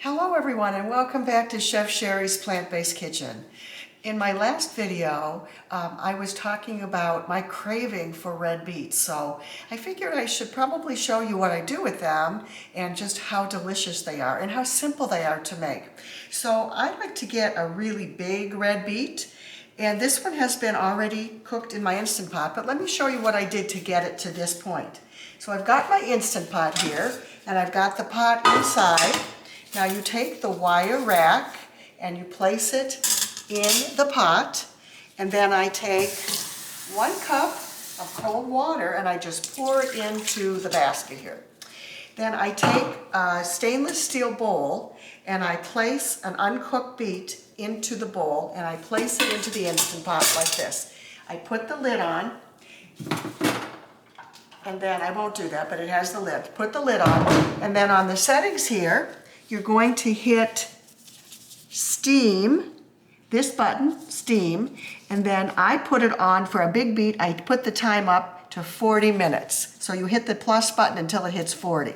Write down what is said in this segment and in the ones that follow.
Hello everyone and welcome back to Chef Sherry's Plant-Based Kitchen. In my last video, I was talking about my craving for red beets, so I figured I should probably show you what I do with them and just how delicious they are and how simple they are to make. So I like to get a really big red beet, and this one has been already cooked in my Instant Pot, but let me show you what I did to get it to this point. So I've got my Instant Pot here, and I've got the pot inside. Now you take the wire rack and you place it in the pot, and then I take 1 cup of cold water and I just pour it into the basket here. Then I take a stainless steel bowl and I place an uncooked beet into the bowl and I place it into the Instant Pot like this. I put the lid on, and then I won't do that, but it has the lid. Put the lid on, and then on the settings here, you're going to hit steam, this button, steam, and then I put it on for a big beet. I put the time up to 40 minutes. So you hit the plus button until it hits 40.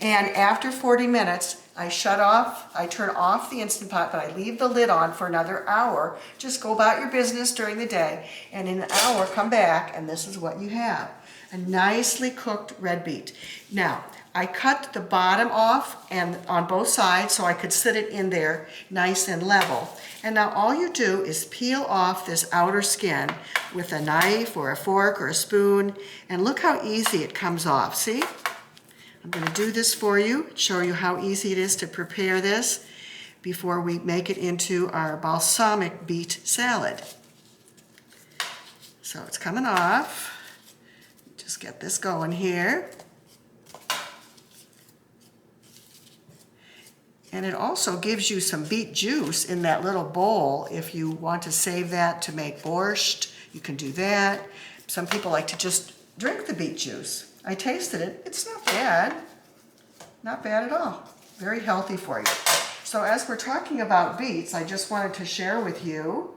And after 40 minutes, I turn off the Instant Pot, but I leave the lid on for another hour. Just go about your business during the day, and in an hour, come back, and this is what you have. A nicely cooked red beet. Now, I cut the bottom off and on both sides so I could sit it in there nice and level. And now all you do is peel off this outer skin with a knife or a fork or a spoon, and look how easy it comes off. See? I'm going to do this for you, show you how easy it is to prepare this before we make it into our balsamic beet salad. So it's coming off. Just get this going here. And it also gives you some beet juice in that little bowl. If you want to save that to make borscht, you can do that. Some people like to just drink the beet juice. I tasted it. It's not bad. Not bad at all. Very healthy for you. So as we're talking about beets, I just wanted to share with you,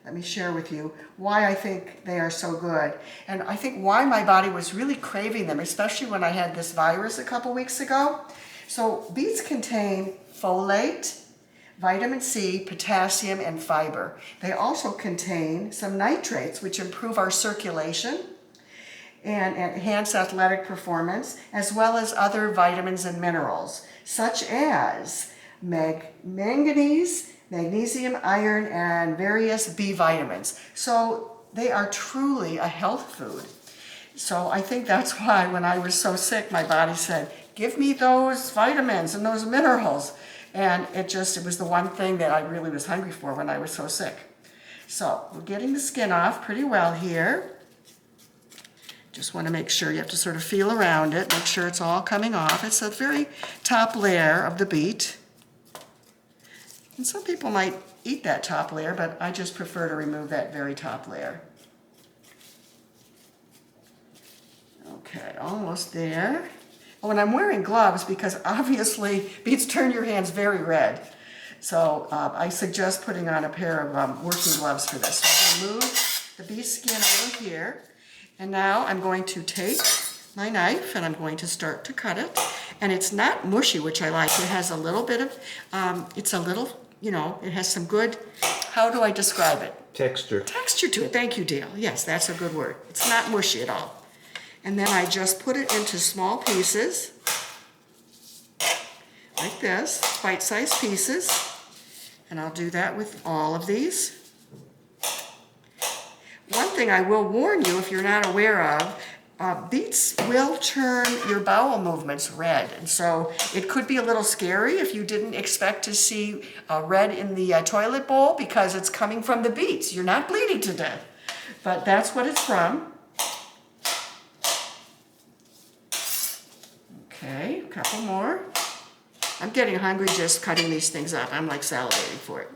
let me share with you why I think they are so good. And I think why my body was really craving them, especially when I had this virus a couple weeks ago. So beets contain folate, vitamin C, potassium, and fiber. They also contain some nitrates, which improve our circulation and enhance athletic performance, as well as other vitamins and minerals, such as manganese, magnesium, iron, and various B vitamins. So they are truly a health food. So I think that's why when I was so sick, my body said, give me those vitamins and those minerals. And it was the one thing that I really was hungry for when I was so sick. So we're getting the skin off pretty well here. Just want to make sure, you have to sort of feel around it, make sure it's all coming off. It's the very top layer of the beet. And some people might eat that top layer, but I just prefer to remove that very top layer. Okay, almost there. Oh, and I'm wearing gloves because obviously beets turn your hands very red. So I suggest putting on a pair of working gloves for this. So I'm going to move the beet skin over here. And now I'm going to take my knife and I'm going to start to cut it. And it's not mushy, which I like. It has a little bit of, it's a little, it has some good, how do I describe it? Texture. Texture to it. Thank you, Dale. Yes, that's a good word. It's not mushy at all. And then I just put it into small pieces, like this, bite-sized pieces. And I'll do that with all of these. One thing I will warn you, if you're not aware of, beets will turn your bowel movements red. And so it could be a little scary if you didn't expect to see red in the toilet bowl because it's coming from the beets. You're not bleeding to death, but that's what it's from. Okay, a couple more. I'm getting hungry just cutting these things up. I'm like salivating for it.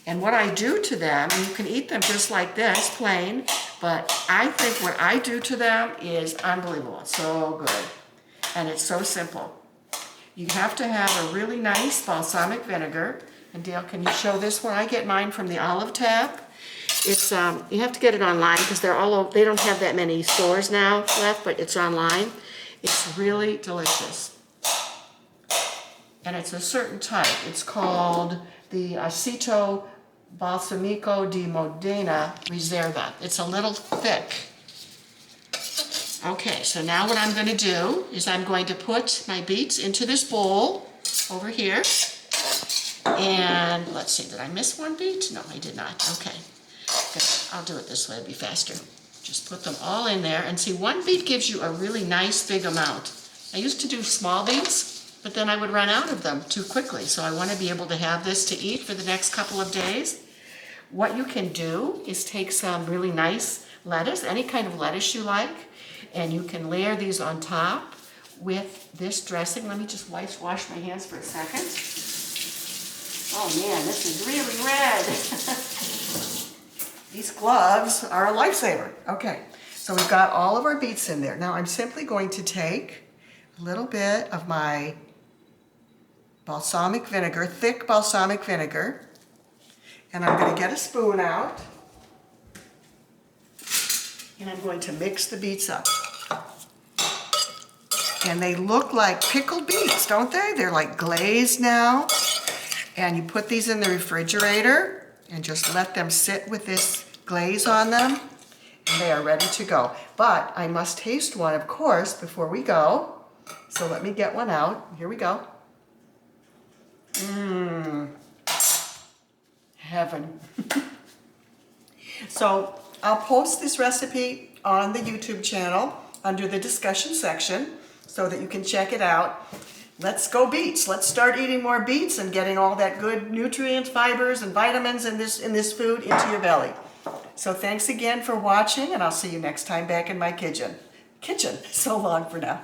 And what I do to them, you can eat them just like this, plain, but I think what I do to them is unbelievable. It's so good. And it's so simple. You have to have a really nice balsamic vinegar. And Dale, can you show this one? I get mine from the Olive Tap. It's you have to get it online because they don't have that many stores now left, but it's online. It's really delicious. and it's a certain type. It's called the Aceto Balsamico di Modena Reserva. It's a little thick. Okay, so now what I'm going to do is I'm going to put my beets into this bowl over here. And let's see, did I miss one beet? No, I did not. Okay, good. I'll do it this way, it'll be faster. Just put them all in there, and see, one beet gives you a really nice big amount. I used to do small beets, but then I would run out of them too quickly, so I want to be able to have this to eat for the next couple of days. What you can do is take some really nice lettuce, any kind of lettuce you like, and you can layer these on top with this dressing. Let me just wash my hands for a second. Oh man, this is really red. These gloves are a lifesaver. Okay, so we've got all of our beets in there. Now I'm simply going to take a little bit of my balsamic vinegar, thick balsamic vinegar, and I'm going to get a spoon out, and I'm going to mix the beets up. And they look like pickled beets, don't they? They're like glazed now. And you put these in the refrigerator and just let them sit with this glaze on them, and they are ready to go. But I must taste one, of course, before we go. So let me get one out. Here we go. Mmm. Heaven. So I'll post this recipe on the YouTube channel under the discussion section so that you can check it out. Let's go beets. Let's start eating more beets and getting all that good nutrients, fibers, and vitamins in this food into your belly. So thanks again for watching, and I'll see you next time back in my kitchen. So long for now.